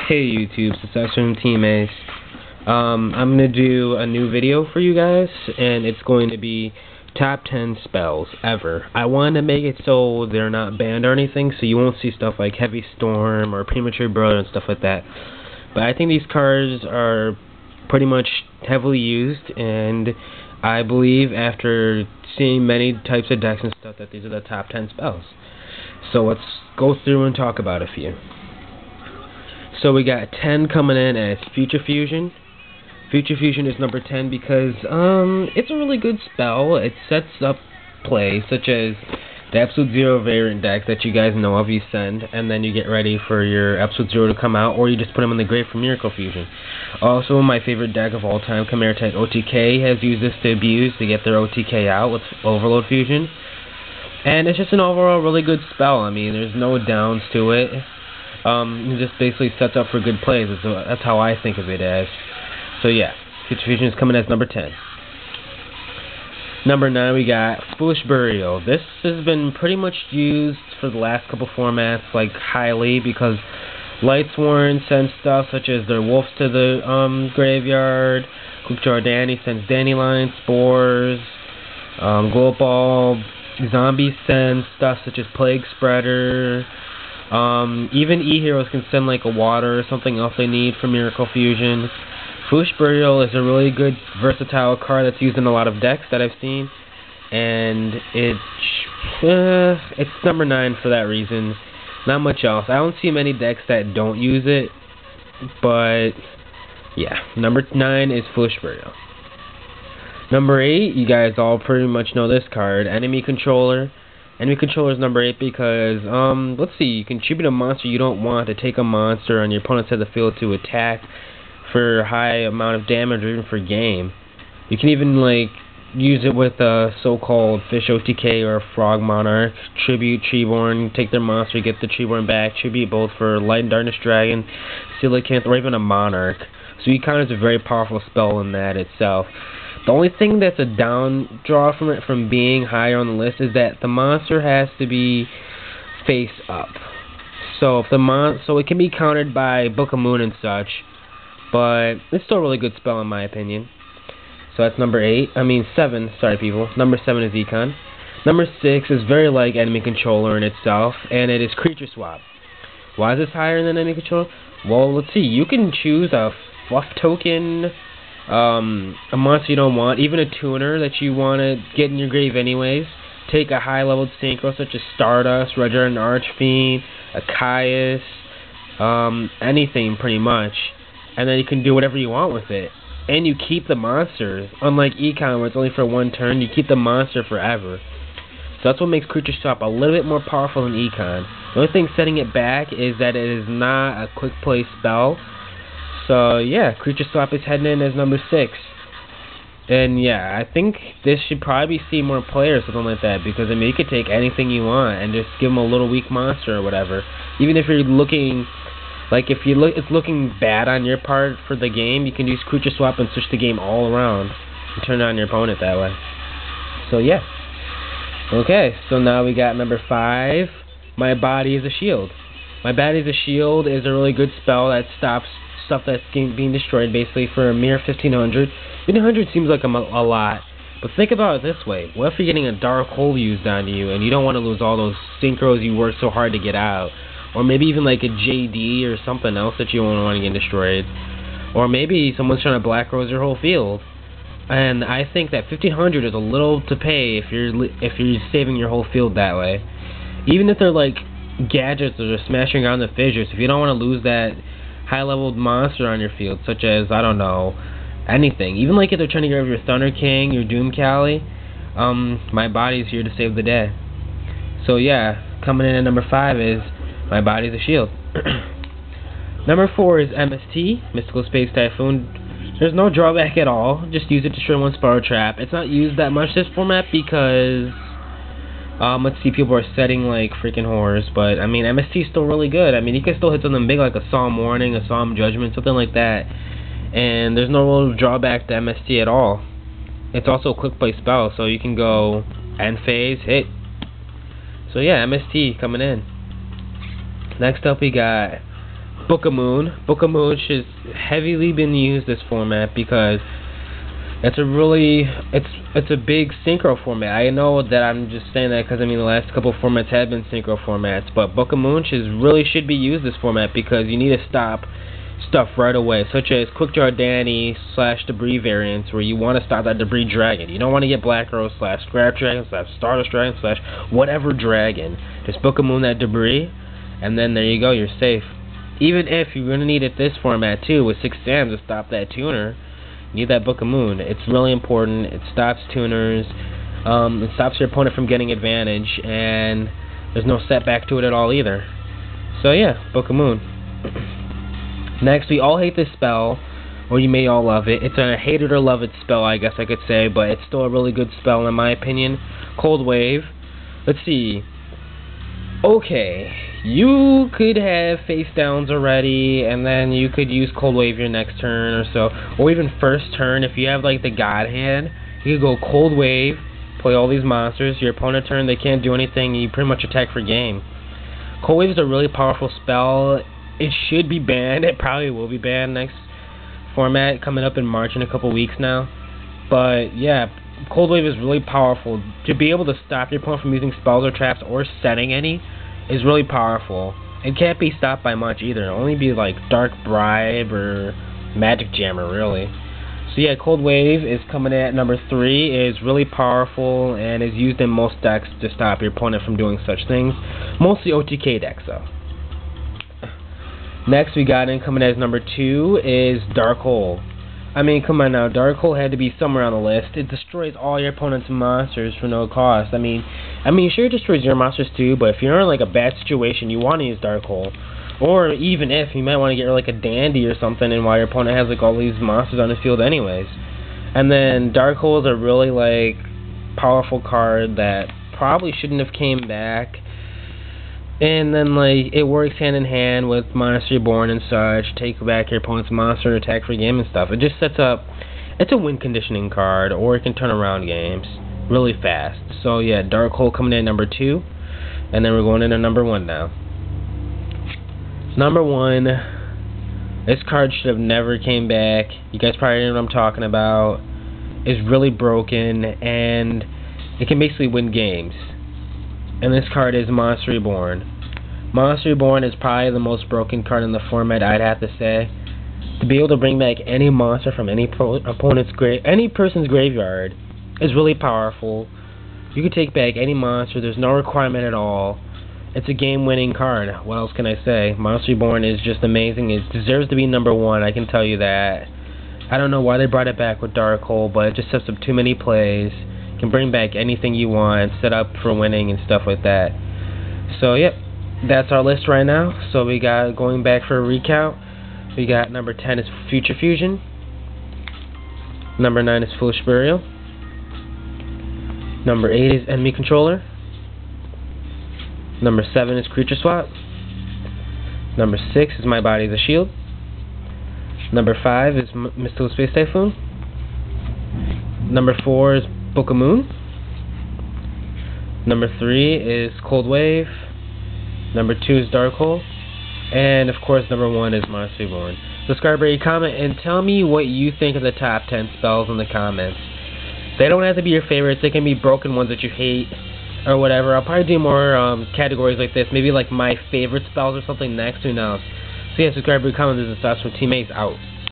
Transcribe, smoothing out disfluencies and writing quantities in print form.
Hey YouTube, it's from Team Ace. I'm going to do a new video for you guys, and it's going to be top 10 spells ever. I wanted to make it so they're not banned or anything, so you won't see stuff like Heavy Storm or Premature Brother and stuff like that. But I think these cards are pretty much heavily used, and I believe after seeing many types of decks and stuff that these are the top 10 spells. So let's go through and talk about a few. So we got 10 coming in as Future Fusion. Future Fusion is number 10 because it's a really good spell. It sets up play, such as the Absolute Zero variant deck that you guys know of. You send, and then you get ready for your Absolute Zero to come out, or you just put them in the grave for Miracle Fusion. Also, my favorite deck of all time, Chimera Tech OTK, has used this to abuse to get their OTK out with Overload Fusion. And it's just an overall really good spell. I mean, there's no downs to it. It just basically sets up for good plays. That's how I think of it as. So yeah, Future Fusion is coming as number 10. Number 9, we got Foolish Burial. This has been pretty much used for the last couple formats, like highly, because Lightsworn sends stuff such as their Wolves to the graveyard. Cook Jordani sends Dandelion, Spores, Glow Ball. Zombies send stuff such as Plague Spreader. Even E-Heroes can send like a water or something else they need for Miracle Fusion. Foolish Burial is a really good versatile card that's used in a lot of decks that I've seen, and it's number 9 for that reason. Not much else. I don't see many decks that don't use it, but yeah, number 9 is Foolish Burial. Number 8, you guys all pretty much know this card, Enemy Controller. Enemy Controller is number 8 because, let's see, you can tribute a monster you don't want to take a monster on your opponent's side of the field to attack for a high amount of damage or even for game. You can even, like, use it with a so-called Fish OTK or a Frog Monarch. Tribute Treeborn, take their monster, get the Treeborn back. Tribute both for Light and Darkness Dragon, Coelacanth, or even a Monarch. So you count as a very powerful spell in that itself. The only thing that's a down draw from it from being higher on the list is that the monster has to be face up. So if so it can be countered by Book of Moon and such, but it's still a really good spell in my opinion. So that's number 7, sorry people. Number 7 is Econ. Number 6 is very like Enemy Controller in itself, and it is Creature Swap. Why is this higher than Enemy Controller? Well, let's see, you can choose a fluff token, a monster you don't want, even a tuner that you want to get in your grave anyways. Take a high-leveled synchro such as Stardust, Roger and Archfiend, a Caius, anything pretty much, and then you can do whatever you want with it. And you keep the monsters, unlike Econ where it's only for one turn, you keep the monster forever. So that's what makes Creature Swap a little bit more powerful than Econ. The only thing setting it back is that it is not a quick play spell. So yeah, Creature Swap is heading in as number 6. And yeah, I think this should probably see more players, something like that, because I mean you could take anything you want and just give them a little weak monster or whatever. Even if you're looking, like if it's looking bad on your part for the game, you can use Creature Swap and switch the game all around and turn it on your opponent that way. So yeah. Okay, so now we got number 5, My Body is a Shield. My Body is a Shield is a really good spell that stops stuff that's being destroyed basically for a mere 1500. 1500 seems like a lot, but think about it this way. What if you're getting a Dark Hole used on you and you don't want to lose all those synchros you worked so hard to get out? Or maybe even like a JD or something else that you don't want to get destroyed. Or maybe someone's trying to Black Rose your whole field. And I think that 1500 is a little to pay if you're saving your whole field that way. Even if they're like gadgets or smashing around the fissures, if you don't want to lose that high-leveled monster on your field, such as, I don't know, anything. Even like if they're trying to get rid of your Thunder King, your Doom Cali, My Body's here to save the day. So yeah, coming in at number 5 is My Body's a Shield. Number 4 is MST, Mystical Space Typhoon. There's no drawback at all. Just use it to destroy one Spiral Trap. It's not used that much this format because let's see, people are setting like freaking horrors, but I mean MST is still really good. I mean you can still hit something big like a Solemn Warning, a Solemn Judgment, something like that, and there's no real drawback to MST at all. It's also a quick play spell, so you can go end phase, hit. So yeah, MST coming in. Next up we got Book of Moon. Book of Moon has heavily been used this format because it's a big synchro format. I know that I'm just saying that because I mean the last couple of formats have been synchro formats, but Book of Moon really should be used this format because you need to stop stuff right away, such as Quick Draw Danny / Debris variants, where you want to stop that Debris Dragon. You don't want to get Black Rose / Scrap Dragon / Stardust Dragon / whatever dragon. Just Book of Moon that Debris, and then there you go, you're safe. Even if you're going to need it this format too, with 6 Sams to stop that tuner, you need that Book of Moon. It's really important. It stops tuners. It stops your opponent from getting advantage, and there's no setback to it at all either. So yeah, Book of Moon. Next, we all hate this spell, or you may all love it. It's a hate it or love it spell, I guess I could say, but it's still a really good spell in my opinion. Cold Wave. Let's see. Okay, you could have face downs already, and then you could use Cold Wave your next turn or so, or even first turn. If you have like the God Hand, you could go Cold Wave, play all these monsters. Your opponent turn, they can't do anything, and you pretty much attack for game. Cold Wave is a really powerful spell. It should be banned. It probably will be banned next format coming up in March in a couple weeks now. But yeah, Cold Wave is really powerful. To be able to stop your opponent from using spells or traps or setting any is really powerful. It can't be stopped by much either. It'll only be like Dark Bribe or Magic Jammer really. So yeah, Cold Wave is coming in at number 3. It is really powerful and is used in most decks to stop your opponent from doing such things. Mostly OTK decks though. Next we got in coming as number 2 is Dark Hole. I mean, come on now, Dark Hole had to be somewhere on the list. It destroys all your opponent's monsters for no cost. I mean, sure it destroys your monsters too, but if you're in like a bad situation, you want to use Dark Hole. Or even if, you might want to get like a Dandy or something, and while your opponent has like all these monsters on the field anyways. And then Dark Hole is a really like powerful card that probably shouldn't have came back. And then, like, it works hand in hand with Monster Reborn and such. Take back your opponent's monster, attack for game and stuff. It just sets up... It's a win conditioning card, or it can turn around games really fast. So, yeah, Dark Hole coming in at number 2. And then we're going into number 1 now. Number 1. This card should have never came back. You guys probably know what I'm talking about. It's really broken, and it can basically win games. And this card is Monster Reborn. Monster Reborn is probably the most broken card in the format, I'd have to say. To be able to bring back any monster from any person's graveyard is really powerful. You can take back any monster, there's no requirement at all. It's a game-winning card. What else can I say? Monster Reborn is just amazing. It deserves to be number 1, I can tell you that. I don't know why they brought it back with Dark Hole, but it just sets up too many plays. Can bring back anything you want, set up for winning and stuff like that. So yep, that's our list right now. So we got, going back for a recount, we got number 10 is Future Fusion, number 9 is Foolish Burial, number 8 is Enemy Controller, number 7 is Creature Swap, number 6 is My Body is a Shield, number 5 is Mystical Space Typhoon, number 4 is Book of Moon. Number 3 is Cold Wave. Number 2 is Dark Hole. And of course number 1 is Monster Reborn. Subscribe, rate, comment, and tell me what you think of the top 10 spells in the comments. They don't have to be your favorites. They can be broken ones that you hate or whatever. I'll probably do more categories like this. Maybe like my favorite spells or something next. Who knows? So yeah, subscribe, rate, comment. This is Sauce from Teammates out.